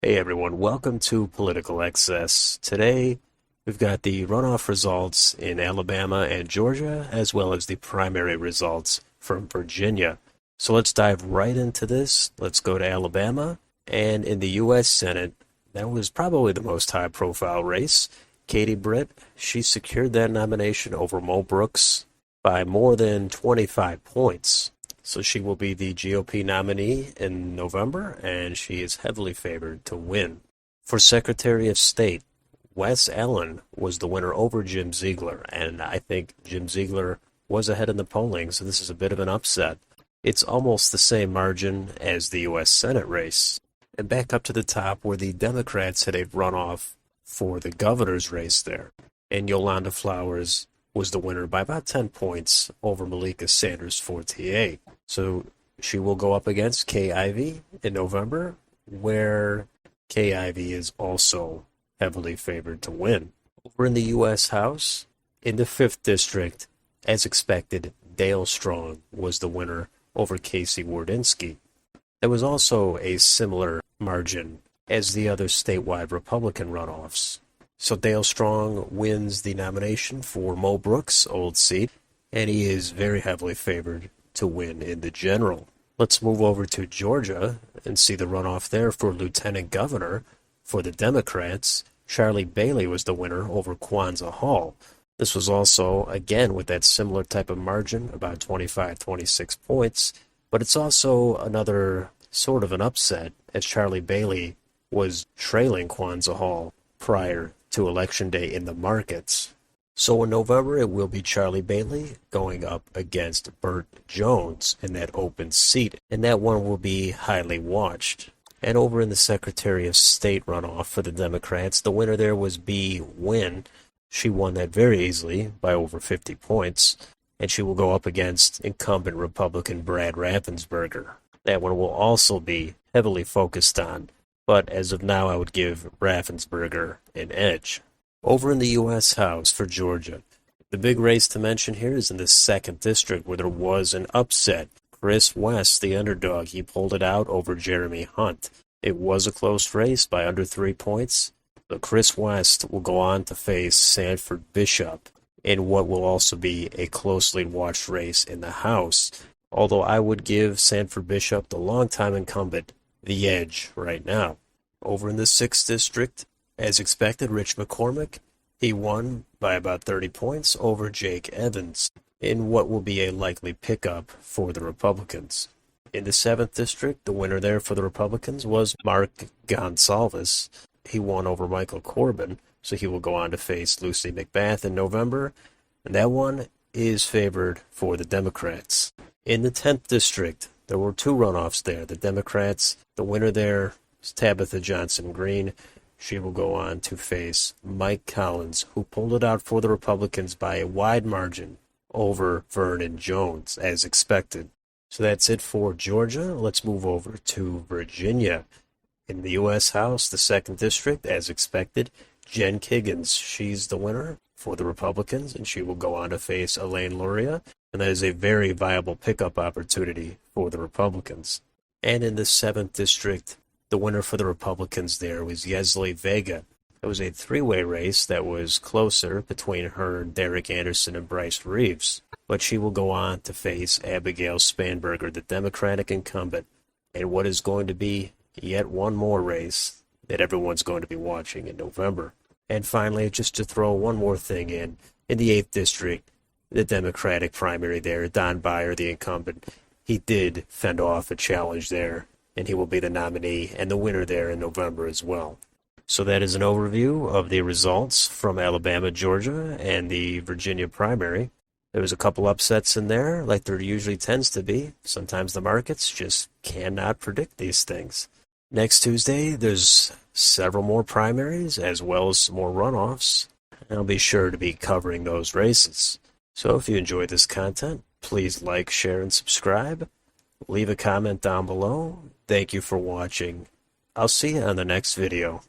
Hey everyone, welcome to Political Excess. Today we've got the runoff results in Alabama and Georgia, as well as the primary results from Virginia. So let's dive right into this. Let's go to Alabama. And in the U.S. Senate, that was probably the most high-profile race. Katie Britt, she secured that nomination over Mo Brooks by more than 25 points. So she will be the GOP nominee in November, and she is heavily favored to win. For Secretary of State, Wes Allen was the winner over Jim Ziegler, and I think Jim Ziegler was ahead in the polling, so this is a bit of an upset. It's almost the same margin as the U.S. Senate race. And back up to the top where the Democrats had a runoff for the governor's race there, and Yolanda Flowers was the winner by about 10 points over Malika Sanders Fortier. So she will go up against Kay Ivey in November, where Kay Ivey is also heavily favored to win. Over in the U.S. House, in the 5th District, as expected, Dale Strong was the winner over Casey Wardynski. There was also a similar margin as the other statewide Republican runoffs. So Dale Strong wins the nomination for Mo Brooks' old seat, and he is very heavily favored to win in the general. Let's move over to Georgia and see the runoff there for Lieutenant Governor. For the Democrats, Charlie Bailey was the winner over Kwanzaa Hall. This was also, again, with that similar type of margin, about 25, 26 points, but it's also another sort of an upset, as Charlie Bailey was trailing Kwanzaa Hall prior to Election Day in the markets. So in November, it will be Charlie Bailey going up against Burt Jones in that open seat, and that one will be highly watched. And over in the Secretary of State runoff for the Democrats, the winner there was Bee Nguyen. She won that very easily by over 50 points, and she will go up against incumbent Republican Brad Raffensperger. That one will also be heavily focused on, but as of now, I would give Raffensperger an edge. Over in the U.S. House for Georgia, the big race to mention here is in the 2nd District, where there was an upset. Chris West, the underdog, he pulled it out over Jeremy Hunt. It was a close race by under 3 points, but Chris West will go on to face Sanford Bishop in what will also be a closely watched race in the House, although I would give Sanford Bishop, the longtime incumbent, the edge right now. Over in the 6th District, as expected, Rich McCormick, he won by about 30 points over Jake Evans in what will be a likely pickup for the Republicans. In the 7th District, the winner there for the Republicans was Mark Gonsalves. He won over Michael Corbin, so he will go on to face Lucy McBath in November, and that one is favored for the Democrats. In the 10th District, there were 2 runoffs there. The Democrats, the winner there is Tabitha Johnson Green. She will go on to face Mike Collins, who pulled it out for the Republicans by a wide margin over Vernon Jones, as expected. So that's it for Georgia. Let's move over to Virginia. In the U.S. House, the 2nd District, as expected, Jen Kiggins, she's the winner for the Republicans, and she will go on to face Elaine Luria, and that is a very viable pickup opportunity for the Republicans. And in the 7th District, the winner for the Republicans there was Yesley Vega. It was a 3-way race that was closer between her, Derek Anderson, and Bryce Reeves, but she will go on to face Abigail Spanberger, the Democratic incumbent, in what is going to be yet one more race that everyone's going to be watching in November. And finally, just to throw one more thing in the 8th District, the Democratic primary there, Don Beyer, the incumbent, he did fend off a challenge there, and he will be the nominee and the winner there in November as well. So that is an overview of the results from Alabama, Georgia, and the Virginia primary. There was a couple upsets in there, like there usually tends to be. Sometimes the markets just cannot predict these things. Next Tuesday, there's several more primaries as well as some more runoffs. I'll be sure to be covering those races. So if you enjoyed this content, please like, share, and subscribe. Leave a comment down below. Thank you for watching. I'll see you on the next video.